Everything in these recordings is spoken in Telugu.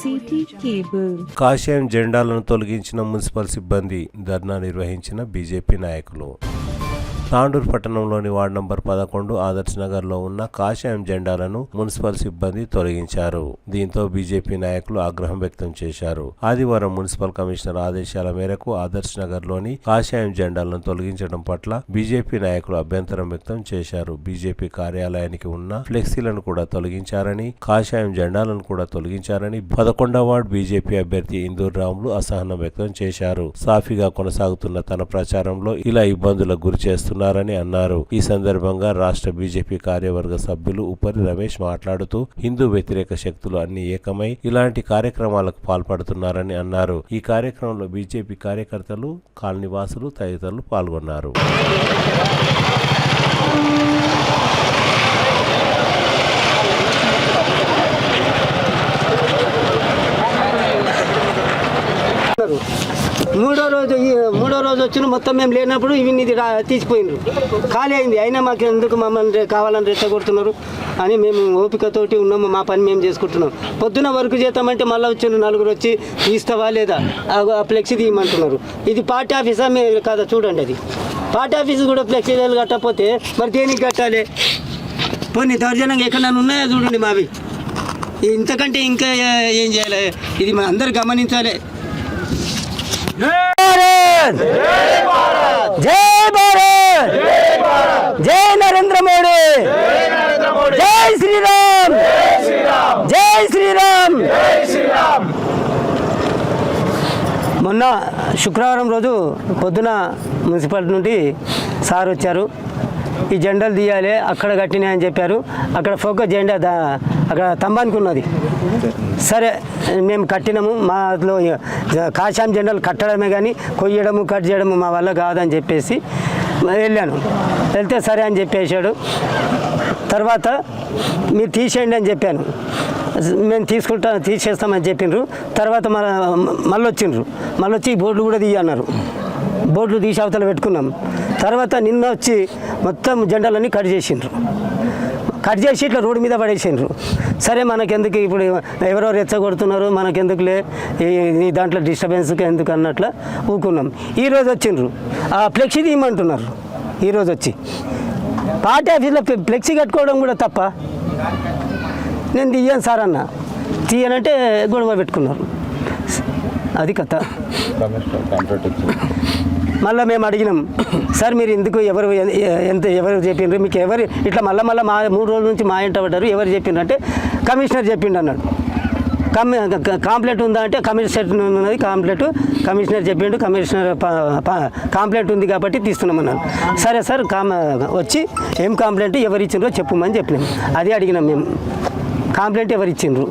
సిటీ కేబుల్ కాషాయం జెండాలను తొలగించిన మున్సిపల్ సిబ్బంది ధర్నా నిర్వహించిన బీజేపీ నాయకులు. తాండూరు పట్టణంలోని వార్డు నంబర్ 11 ఆదర్శ్ నగర్ లో ఉన్న కాషాయం జెండాలను మున్సిపల్ సిబ్బంది తొలగించారు. దీంతో బీజేపీ నాయకులు ఆగ్రహం వ్యక్తం చేశారు. ఆదివారం మున్సిపల్ కమిషనర్ ఆదేశాల మేరకు ఆదర్శ్ నగర్ లోని కాషాయం జెండాలను తొలగించడం పట్ల బీజేపీ నాయకులు అభ్యంతరం వ్యక్తం చేశారు. బీజేపీ కార్యాలయానికి ఉన్న ఫ్లెక్సీలను కూడా తొలగించారని, కాషాయం జెండాలను కూడా తొలగించారని 11వ వార్డు బీజేపీ అభ్యర్థి ఇందూరు రాములు అసహనం వ్యక్తం చేశారు. సాఫీగా కొనసాగుతున్న తన ప్రచారంలో ఇలా ఇబ్బందులకు గురి చేస్తున్నారు ని అన్నారు. ఈ సందర్భంగా రాష్ట్ర బీజేపీ కార్యవర్గ సభ్యులు ఉపరి రమేష్ మాట్లాడుతూ హిందూ వ్యతిరేక శక్తులు అన్ని ఏకమై ఇలాంటి కార్యక్రమాలకు పాల్పడుతున్నారని అన్నారు. ఈ కార్యక్రమంలో బీజేపీ కార్యకర్తలు, కాలనీవాసులు తదితరులు పాల్గొన్నారు. మూడో రోజు వచ్చిన మొత్తం మేము లేనప్పుడు ఇవి తీసిపోయినారు. ఖాళీ అయింది. అయినా మాకు ఎందుకు మమ్మల్ని కావాలని రెచ్చగొడుతున్నారు అని మేము ఓపికతోటి ఉన్నాము. మా పని మేము చేసుకుంటున్నాం. పొద్దున వర్క్ చేద్దామంటే మళ్ళీ వచ్చిన నలుగురు వచ్చి తీస్తావా లేదా ఆ ఫ్లెక్సీ తీయమంటున్నారు. ఇది పార్టీ ఆఫీసా కాదా చూడండి. అది పార్టీ ఆఫీస్ కూడా ఫ్లెక్సీ కట్టకపోతే మరి దేనికి కట్టాలి? పోనీ దౌర్జన్యంగా ఎక్కడైనా ఉన్నాయా చూడండి మావి. ఇంతకంటే ఇంకా ఏం చేయాలి? ఇది మన అందరు గమనించాలి. జై భారత్, జై నరేంద్ర మోడీ, జై శ్రీరామ్, జై శ్రీరామ్. మొన్న శుక్రవారం రోజు పొద్దున మున్సిపాలిటీ నుండి సార్ వచ్చారు. ఈ జెండాలు తీయాలి, అక్కడ కట్టినాయి అని చెప్పారు. అక్కడ ఫోకస్ జెండా అక్కడ స్తంభానికి ఉన్నది. సరే మేము కట్టినాము. మాలో కాషాయం జెండాలు కట్టడమే కానీ కొయ్యడము కట్ చేయడము మా వల్ల కాదని చెప్పేసి వెళ్ళాను. వెళ్తే సరే అని చెప్పేసాడు. తర్వాత మీరు తీసేయండి అని చెప్పాను. మేము తీసేస్తామని చెప్పిండ్రు. తర్వాత మళ్ళీ వచ్చిండ్రు. మళ్ళీ వచ్చి బోర్డులు కూడా తీయన్నారు. బోర్డులు తీసి అవతల పెట్టుకున్నాం. తర్వాత నిన్న వచ్చి మొత్తం జెండాలన్నీ కట్ చేసిండ్రు. కట్ చేసి ఇట్లా రోడ్డు మీద పడేసిండ్రు. సరే మనకెందుకు ఇప్పుడు ఎవరో రెచ్చగొడుతున్నారు, మనకెందుకులే ఈ దాంట్లో డిస్టర్బెన్స్కి ఎందుకు అన్నట్లు ఊకున్నాం. ఈరోజు వచ్చిండ్రు, ఆ ఫ్లెక్సీ తీయమంటున్నారు. ఈరోజు వచ్చి పార్టీ ఆఫీస్లో ఫ్లెక్సీ కట్టుకోవడం కూడా తప్ప. నేను తీయను సార్ అన్న, తీయనంటే గొడవ పెట్టుకున్నారు. అది కథ. మళ్ళీ మేము అడిగినాం, సార్ మీరు ఎందుకు ఎవరు చెప్పిండ్రు, మీకు ఎవరు ఇట్లా మళ్ళీ మా 3 రోజుల నుంచి మా ఇంట పడ్డారు, ఎవరు చెప్పిండ్రు అంటే కమిషనర్ చెప్పిండు అన్నాడు. కాంప్లైంట్ ఉందా అంటే కమిషనర్ ఉన్నది కమిషనర్ చెప్పిండు. కమిషనర్ కాంప్లైంట్ ఉంది కాబట్టి తీస్తున్నామన్నాను. సరే సార్ వచ్చి ఏం కాంప్లైంట్ ఎవరు ఇచ్చిండ్రో చెప్పమని చెప్పినాం. అదే అడిగినాం మేము, కాంప్లైంట్ ఎవరు ఇచ్చిండ్రు.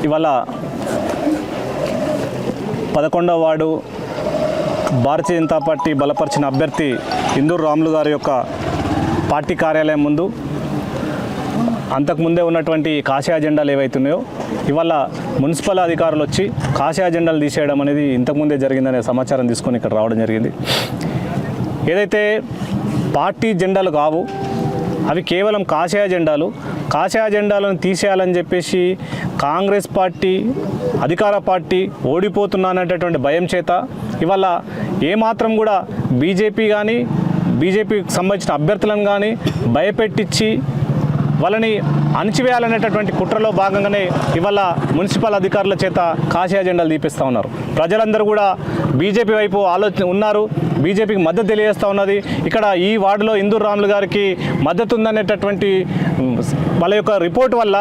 ఇవాళ 11వ వార్డు భారతీయ జనతా పార్టీ బలపరిచిన అభ్యర్థి ఇందూరు రాములు గారి యొక్క పార్టీ కార్యాలయం ముందు అంతకుముందే ఉన్నటువంటి కాషాయ జెండాలు ఏవైతున్నాయో ఇవాళ మున్సిపల్ అధికారులు వచ్చి కాషాయ జెండాలు తీసేయడం అనేది ఇంతకుముందే జరిగిందనే సమాచారం తీసుకొని ఇక్కడ రావడం జరిగింది. ఏదైతే పార్టీ జెండాలు కావు, అవి కేవలం కాషాయ జెండాలు. కాషాయ జెండాలను తీసేయాలని చెప్పేసి కాంగ్రెస్ పార్టీ, అధికార పార్టీ ఓడిపోతున్నాననేటటువంటి భయం చేత ఇవాళ ఏమాత్రం కూడా బీజేపీకి సంబంధించిన అభ్యర్థులను కానీ భయపెట్టించి వాళ్ళని అణిచివేయాలనేటటువంటి కుట్రలో భాగంగానే ఇవాళ మున్సిపల్ అధికారుల చేత కాషాయ జెండాలు తీపిస్తూ ఉన్నారు. ప్రజలందరూ కూడా బీజేపీ వైపు ఉన్నారు, బీజేపీకి మద్దతు తెలియజేస్తూ ఉన్నది. ఇక్కడ ఈ వార్డులో ఇందూరు రాములు గారికి మద్దతు ఉందనేటటువంటి వాళ్ళ యొక్క రిపోర్ట్ వల్ల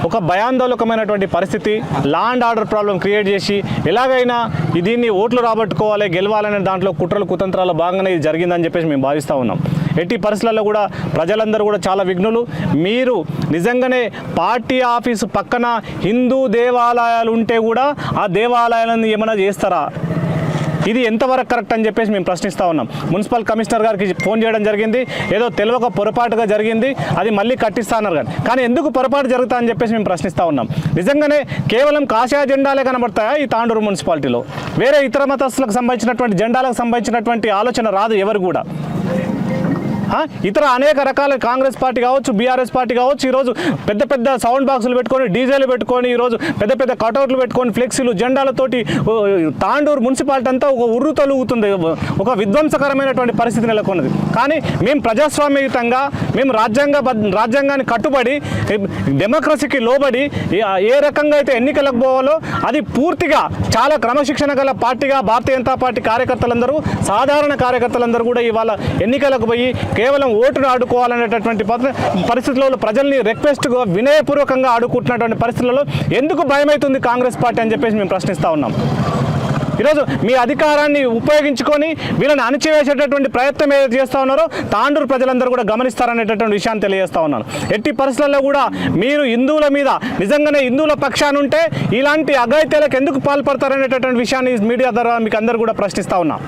ఒక భయాందోళకమైనటువంటి పరిస్థితి, law and order problem create చేసి ఎలాగైనా దీన్ని ఓట్లు రాబట్టుకోవాలి, గెలవాలనే దాంట్లో కుట్రలు కుతంత్రాల భాగంగానే ఇది జరిగిందని చెప్పేసి మేము భావిస్తూ ఉన్నాం. ఎట్టి పరిస్థితుల్లో కూడా ప్రజలందరూ కూడా చాలా విఘ్నులు. మీరు నిజంగానే పార్టీ ఆఫీసు పక్కన హిందూ దేవాలయాలు ఉంటే కూడా ఆ దేవాలయాలను ఏమైనా చేస్తారా? ఇది ఎంతవరకు కరెక్ట్ అని చెప్పేసి మేము ప్రశ్నిస్తూ ఉన్నాం. మున్సిపల్ కమిషనర్ గారికి ఫోన్ చేయడం జరిగింది, ఏదో తెలియక పొరపాటుగా జరిగింది, అది మళ్ళీ కట్టిస్తా అన్నారు కానీ ఎందుకు పొరపాటు జరుగుతా అని చెప్పేసి మేము ప్రశ్నిస్తూ ఉన్నాం. నిజంగానే కేవలం కాషాయ జెండాలే కనబడతాయా ఈ తాండూరు మున్సిపాలిటీలో? వేరే ఇతర మతస్థులకు సంబంధించినటువంటి జెండాలకు సంబంధించినటువంటి ఆలోచన రాదు ఎవరు కూడా. ఇతర అనేక రకాల కాంగ్రెస్ పార్టీ కావచ్చు, బీఆర్ఎస్ పార్టీ కావచ్చు, ఈరోజు పెద్ద పెద్ద సౌండ్ బాక్సులు పెట్టుకొని, డీజేలు పెట్టుకొని, ఈరోజు పెద్ద పెద్ద కటౌట్లు పెట్టుకొని, ఫ్లెక్సీలు, జెండాలతోటి తాండూరు మున్సిపాలిటీ అంతా ఒక ఉర్రు తొలుగుతుంది, ఒక విధ్వంసకరమైనటువంటి పరిస్థితి నెలకొన్నది. కానీ మేము ప్రజాస్వామ్యయుతంగా, మేము రాజ్యాంగాన్ని కట్టుబడి, డెమోక్రసీకి లోబడి ఏ రకంగా అయితే ఎన్నికలకు పోవాలో అది పూర్తిగా చాలా క్రమశిక్షణ గల పార్టీగా భారతీయ జనతా పార్టీ కార్యకర్తలందరూ, సాధారణ కార్యకర్తలందరూ కూడా ఇవాళ ఎన్నికలకు పోయి కేవలం ఓటును ఆడుకోవాలనేటటువంటి పరిస్థితుల్లో ప్రజల్ని రిక్వెస్ట్గా వినయపూర్వకంగా ఆడుకుంటున్నటువంటి పరిస్థితులలో ఎందుకు భయమవుతుంది కాంగ్రెస్ పార్టీ అని చెప్పేసి మేము ప్రశ్నిస్తూ ఉన్నాం. ఈరోజు మీ అధికారాన్ని ఉపయోగించుకొని వీళ్ళని అణచివేసేటటువంటి ప్రయత్నం ఏదైతే చేస్తూ ఉన్నారో తాండూరు ప్రజలందరూ కూడా గమనిస్తారనేటటువంటి విషయాన్ని తెలియజేస్తూ ఉన్నాను. ఎట్టి పరిస్థితుల్లో కూడా మీరు హిందువుల మీద నిజంగానే హిందువుల పక్షాన ఉంటే ఇలాంటి అఘాయిత్యాలకు ఎందుకు పాల్పడతారనేటటువంటి విషయాన్ని మీడియా ద్వారా మీకు అందరూ కూడా ప్రశ్నిస్తూ ఉన్నాం.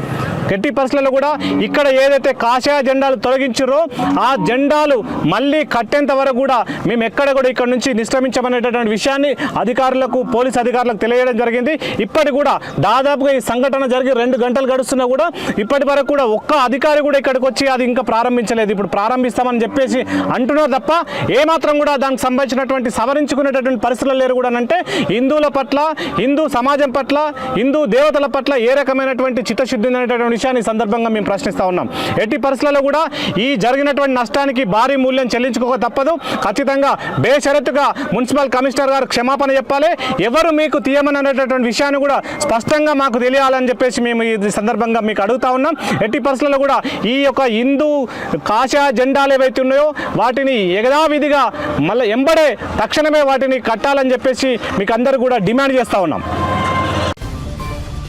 ఎట్టి పరిస్థితుల్లో కూడా ఇక్కడ ఏదైతే కాషాయ జెండాలు తొలగించారో ఆ జెండాలు మళ్ళీ కట్టేంత వరకు కూడా మేము ఎక్కడ కూడా ఇక్కడ నుంచి నిష్క్రమించమనేటటువంటి విషయాన్ని అధికారులకు, పోలీస్ అధికారులకు తెలియజేయడం జరిగింది. ఇప్పటి కూడా దాదాపుగా ఈ సంఘటన జరిగి 2 గంటలు గడుస్తున్నా కూడా ఇప్పటి వరకు కూడా ఒక్క అధికారి కూడా ఇక్కడికి వచ్చి అది ఇంకా ప్రారంభించలేదు. ఇప్పుడు ప్రారంభిస్తామని చెప్పేసి అంటున్నారు తప్ప ఏమాత్రం కూడా దానికి సంబంధించినటువంటి సవరించుకునేటటువంటి పరిస్థితులు లేరు కూడా. అంటే హిందువుల పట్ల, హిందూ సమాజం పట్ల, హిందూ దేవతల పట్ల ఏ రకమైనటువంటి చిత్తశుద్ధి అనేటటువంటి విషయాన్ని సందర్భంగా మేము ప్రశ్నిస్తూ ఉన్నాం. ఎట్టి పరిస్థితుల్లో కూడా ఈ జరిగినటువంటి నష్టానికి భారీ మూల్యం చెల్లించుకోక తప్పదు. ఖచ్చితంగా బేషరతుగా మున్సిపల్ కమిషనర్ గారు క్షమాపణ చెప్పాలి. ఎవరు మీకు తీయమని అనేటటువంటి విషయాన్ని కూడా స్పష్టంగా మాకు తెలియాలని చెప్పేసి మేము ఈ సందర్భంగా మీకు అడుగుతా ఉన్నాం. ఎట్టి పరిస్థితుల్లో కూడా ఈ యొక్క హిందూ కాషాయ జెండాలు ఏవైతే ఉన్నాయో వాటిని యథావిధిగా మళ్ళీ ఎంబడే తక్షణమే వాటిని కట్టాలని చెప్పేసి మీకు అందరూ కూడా డిమాండ్ చేస్తూ ఉన్నాం.